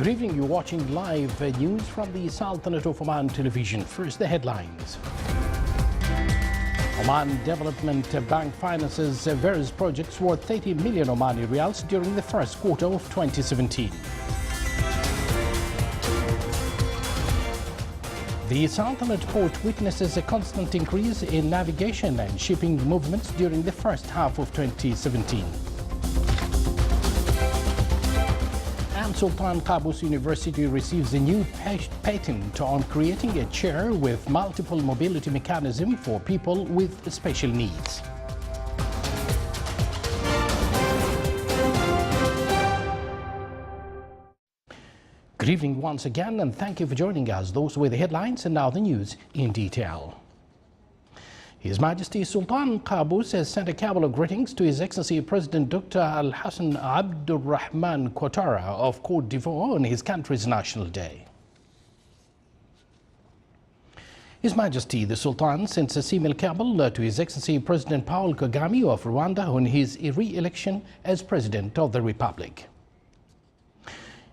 Good evening, you're watching live news from the Sultanate of Oman television. First, the headlines. Oman Development Bank finances various projects worth 30 million Omani Riyals during the first quarter of 2017. The Sultanate Port witnesses a constant increase in navigation and shipping movements during the first half of 2017. And Sultan Qaboos University receives a new patent on creating a chair with multiple mobility mechanism for people with special needs. Good evening once again, and thank you for joining us. Those were the headlines, and now the news in detail. His Majesty Sultan Qaboos has sent a cabal of greetings to His Excellency President Dr. Al-Hassan Abdul Rahman Ouattara of Cote d'Ivoire on his country's National Day. His Majesty the Sultan sent a similar cabal to His Excellency President Paul Kagame of Rwanda on his re-election as President of the Republic.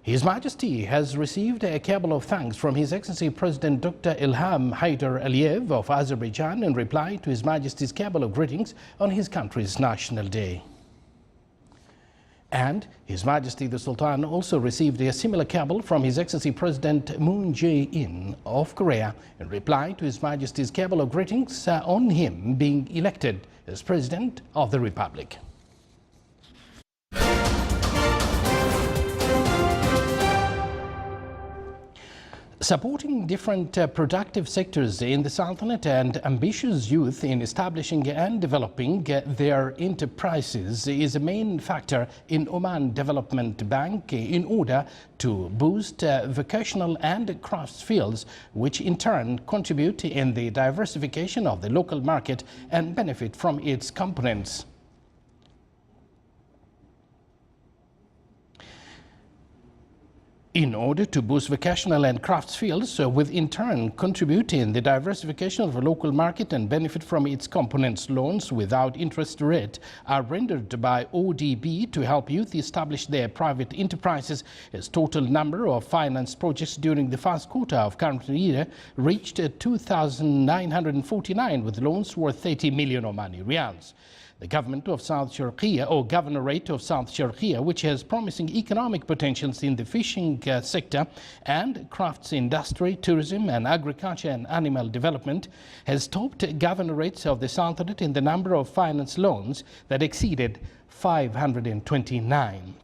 His Majesty has received a cabal of thanks from His Excellency President Dr. Ilham Haydar Aliyev of Azerbaijan in reply to His Majesty's cabal of greetings on his country's National Day. And His Majesty the Sultan also received a similar cabal from His Excellency President Moon Jae-in of Korea in reply to His Majesty's cabal of greetings on him being elected as President of the Republic. Supporting different productive sectors in the Sultanate and ambitious youth in establishing and developing their enterprises is a main factor in Oman Development Bank in order to boost vocational and crafts fields, which in turn contribute in the diversification of the local market and benefit from its components. In order to boost vocational and crafts fields, with in turn contribute in the diversification of the local market and benefit from its components, loans without interest rate are rendered by ODB to help youth establish their private enterprises. Its total number of finance projects during the first quarter of current year reached 2,949 with loans worth 30 million Omani Riyals. The government of South Sharqiya, or Governorate of South Sharqiya, which has promising economic potentials in the fishing sector and crafts industry, tourism and agriculture and animal development, has topped governorates of the Sultanate in the number of finance loans that exceeded 529.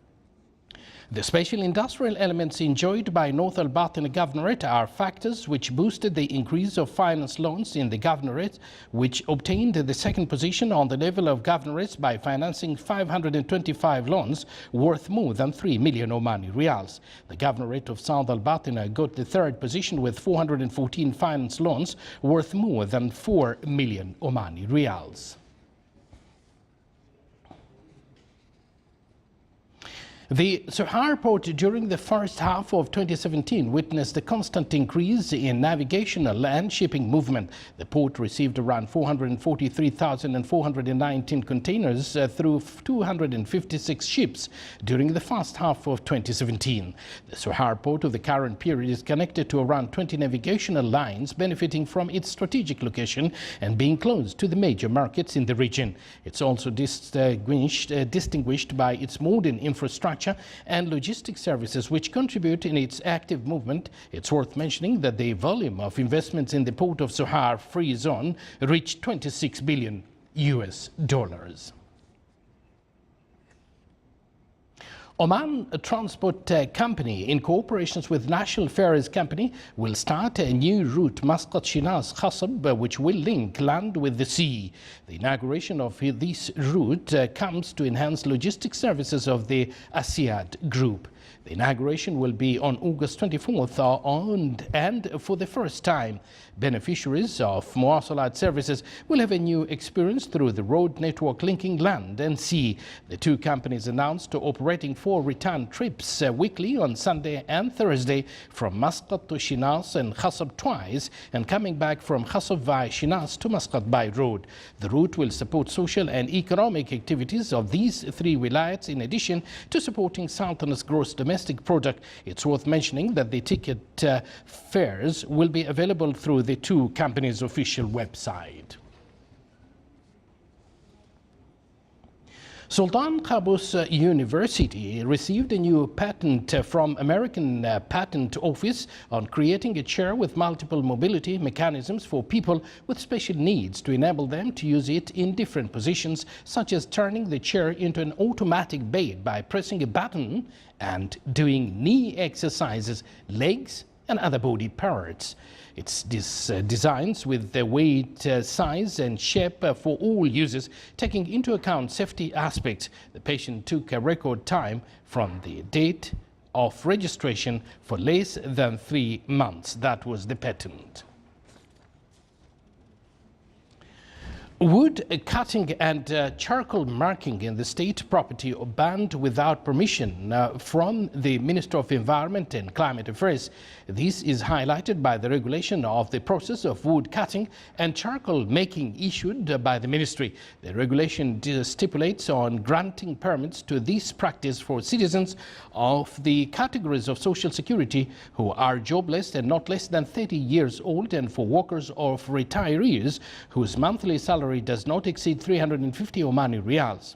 The special industrial elements enjoyed by North Al-Batin Governorate are factors which boosted the increase of finance loans in the Governorate, which obtained the second position on the level of governorates by financing 525 loans worth more than 3 million Omani Riyals. The Governorate of South Al-Batin got the third position with 414 finance loans worth more than 4 million Omani Riyals. The Sohar port during the first half of 2017 witnessed a constant increase in navigational and shipping movement. The port received around 443,419 containers through 256 ships during the first half of 2017. The Sohar port of the current period is connected to around 20 navigational lines, benefiting from its strategic location and being close to the major markets in the region. It's also distinguished by its modern infrastructure and logistic services which contribute in its active movement. It's worth mentioning that the volume of investments in the port of Sohar Free Zone reached $26 billion. Oman Transport Company, in cooperation with National Ferries Company, will start a new route, Muscat-Shinas-Khasab, which will link land with the sea. The inauguration of this route comes to enhance logistic services of the Asiad Group. The inauguration will be on August 24th, and for the first time, beneficiaries of Muwasalat services will have a new experience through the road network linking land and sea. The two companies announced operating 4 return trips weekly on Sunday and Thursday from Muscat to Shinas and Khasab twice, and coming back from Khasab via Shinas to Muscat by road. The route will support social and economic activities of these 3 wilayats in addition to supporting Sultanate's gross domestic domestic product. It's worth mentioning that the ticket fares will be available through the two companies' official website. Sultan Qaboos University received a new patent from American Patent Office on creating a chair with multiple mobility mechanisms for people with special needs to enable them to use it in different positions, such as turning the chair into an automatic bed by pressing a button and doing knee exercises, legs, and other body parts. It's designs with the weight, size and shape for all users, taking into account safety aspects. The patient took a record time from the date of registration for less than 3 months. That was the patent. Wood cutting and charcoal marking in the state property are banned without permission from the Minister of Environment and Climate Affairs. This is highlighted by the regulation of the process of wood cutting and charcoal making issued by the ministry. The regulation stipulates on granting permits to this practice for citizens of the categories of social security who are jobless and not less than 30 years old, and for workers or retirees whose monthly salary does not exceed 350 Omani Riyals.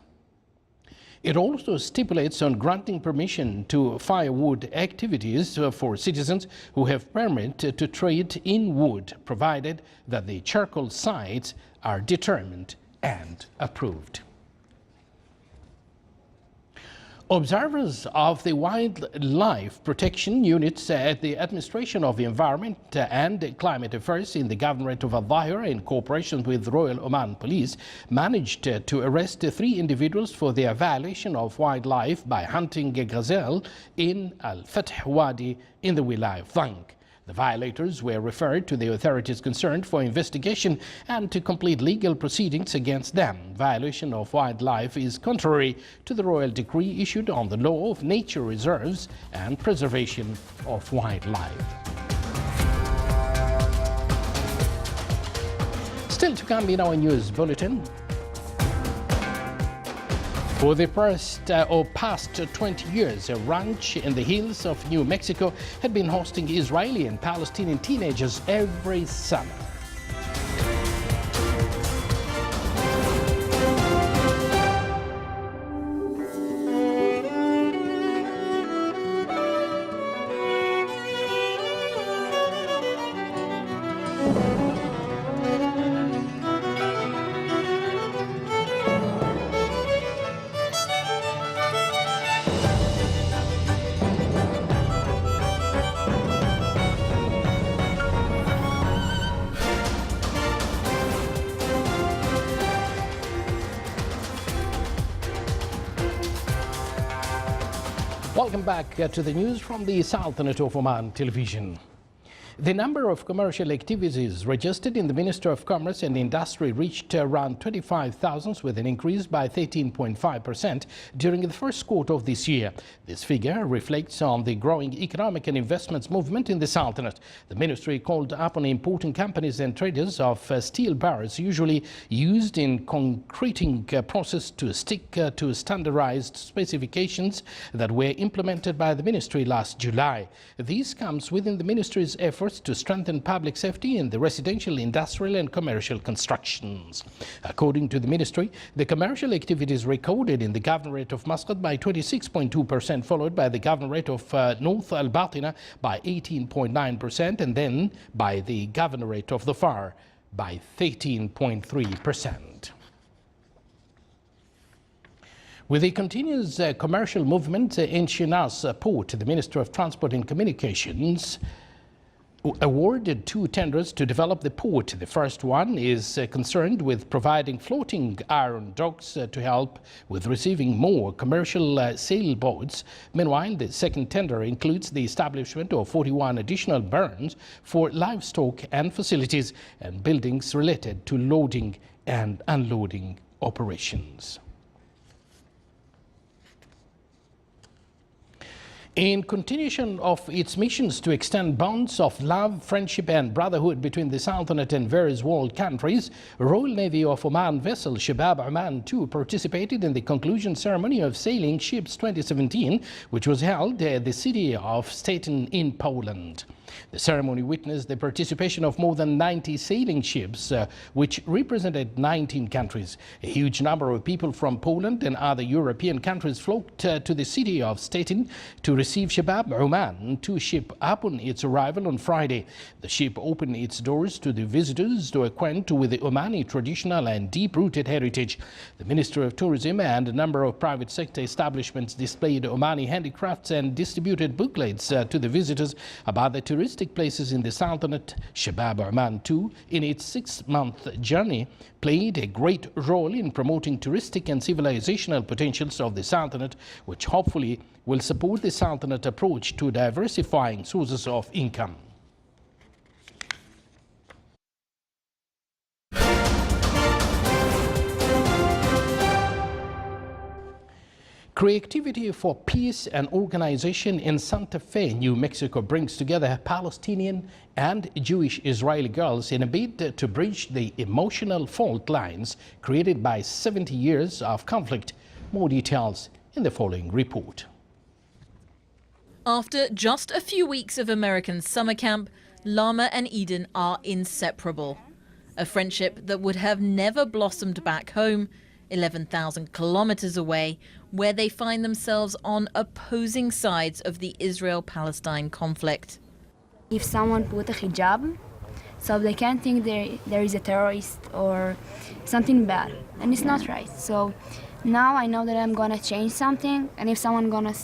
It also stipulates on granting permission to firewood activities for citizens who have permit to trade in wood, provided that the charcoal sites are determined and approved. Observers of the Wildlife Protection Units at the Administration of the Environment and Climate Affairs in the Governorate of Al-Dhahir, in cooperation with Royal Oman Police, managed to arrest 3 individuals for their violation of wildlife by hunting a gazelle in Al-Fath Wadi in the Wilaya of Dhang. The violators were referred to the authorities concerned for investigation and to complete legal proceedings against them. Violation of wildlife is contrary to the royal decree issued on the law of nature reserves and preservation of wildlife. Still to come in our news bulletin. For the past 20 years, a ranch in the hills of New Mexico had been hosting Israeli and Palestinian teenagers every summer. Welcome back to the news from the Sultanate of Oman television. The number of commercial activities registered in the Ministry of Commerce and Industry reached around 25,000, with an increase by 13.5% during the first quarter of this year. This figure reflects on the growing economic and investments movement in the Sultanate. The ministry called upon importing companies and traders of steel bars usually used in concreting process to stick to standardized specifications that were implemented by the ministry last July. This comes within the ministry's efforts to strengthen public safety in the residential, industrial and commercial constructions. According to the ministry, the commercial activities recorded in the Governorate of Muscat by 26.2%, followed by the Governorate of North Al-Batina by 18.9%, and then by the Governorate of Dhofar by 13.3%. With the continuous commercial movement in Shinas port, the Minister of Transport and Communications awarded 2 tenders to develop the port. The first one is concerned with providing floating iron docks to help with receiving more commercial sailboats. Meanwhile, the second tender includes the establishment of 41 additional burns for livestock and facilities and buildings related to loading and unloading operations. In continuation of its missions to extend bonds of love, friendship and brotherhood between the Sultanate and various world countries, Royal Navy of Oman vessel Shabab Oman 2 participated in the conclusion ceremony of Sailing Ships 2017, which was held at the city of Stettin in Poland. The ceremony witnessed the participation of more than 90 sailing ships, which represented 19 countries. A huge number of people from Poland and other European countries flocked to the city of Stettin to receive Shabab Oman 2 ship upon its arrival on Friday. The ship opened its doors to the visitors to acquaint with the Omani traditional and deep-rooted heritage. The Ministry of Tourism and a number of private sector establishments displayed Omani handicrafts and distributed booklets to the visitors about the touristic places in the Sultanate. Shabab Oman 2, in its 6-month journey, played a great role in promoting touristic and civilizational potentials of the Sultanate, which hopefully will support the Sultanate approach to diversifying sources of income. Creativity for Peace and Organization in Santa Fe, New Mexico brings together Palestinian and Jewish Israeli girls in a bid to bridge the emotional fault lines created by 70 years of conflict. More details in the following report. After just a few weeks of American summer camp, Lama and Eden are inseparable. A friendship that would have never blossomed back home, 11,000 kilometers away, where they find themselves on opposing sides of the Israel-Palestine conflict. If someone put a hijab, so they can't think there is a terrorist or something bad, and it's not right. So now I know that I'm gonna change something, and if someone gonna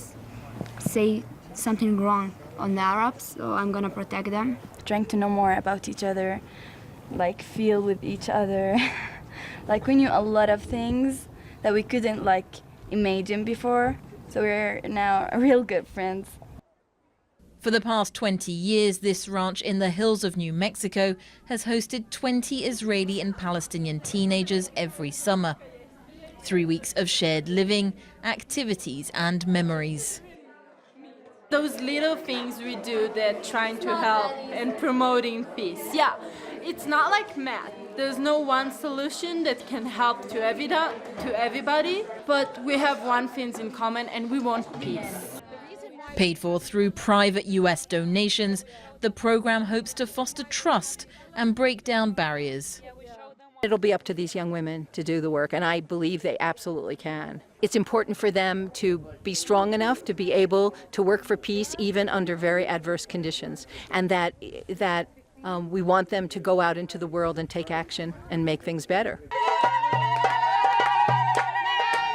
say something wrong on the Arabs, so I'm gonna protect them. Trying to know more about each other, like feel with each other. Like we knew a lot of things that we couldn't imagine before, so we're now real good friends. For the past 20 years, this ranch in the hills of New Mexico has hosted 20 Israeli and Palestinian teenagers every summer. 3 weeks of shared living, activities and memories. Those little things we do that trying to help and promoting peace. Yeah, it's not like math. There's no one solution that can help to everybody, but we have one thing in common and we want peace. Paid for through private US donations, the program hopes to foster trust and break down barriers. It'll be up to these young women to do the work, and I believe they absolutely can. It's important for them to be strong enough to be able to work for peace even under very adverse conditions, and that we want them to go out into the world and take action and make things better.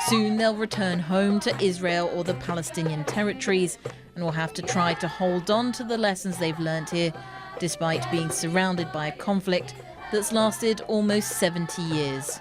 Soon they'll return home to Israel or the Palestinian territories and will have to try to hold on to the lessons they've learnt here, despite being surrounded by a conflict that's lasted almost 70 years.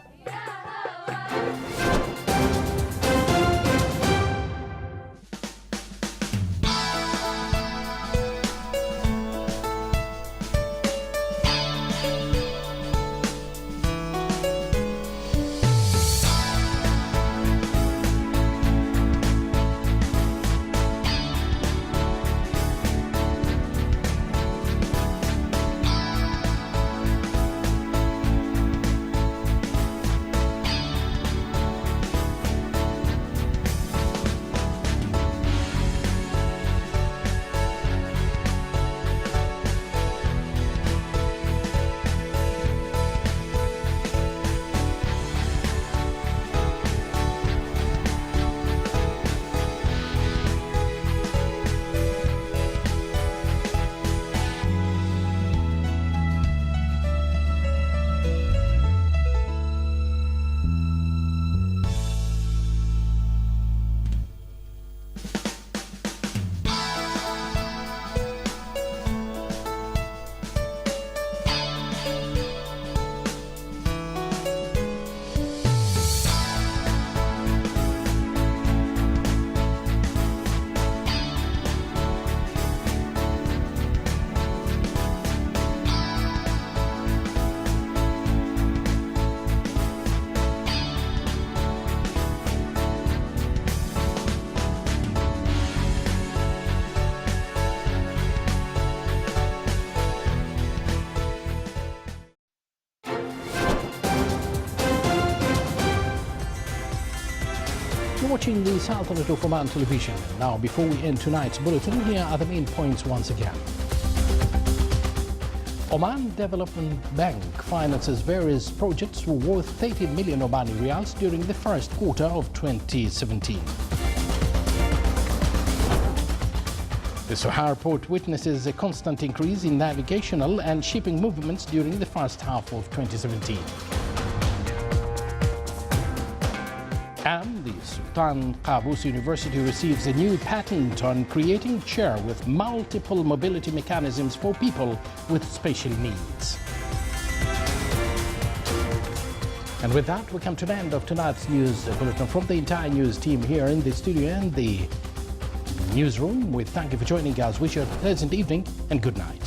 watching the Sultanate of Oman television. Now, before we end tonight's bulletin, here are the main points once again. Oman Development Bank finances various projects worth 30 million Omani riyals during the first quarter of 2017. The Sohar port witnesses a constant increase in navigational and shipping movements during the first half of 2017. And the Sultan Qaboos University receives a new patent on creating chair with multiple mobility mechanisms for people with special needs. And with that, we come to the end of tonight's news bulletin. From the entire news team here in the studio and the newsroom, we thank you for joining us. Wish you a pleasant evening and good night.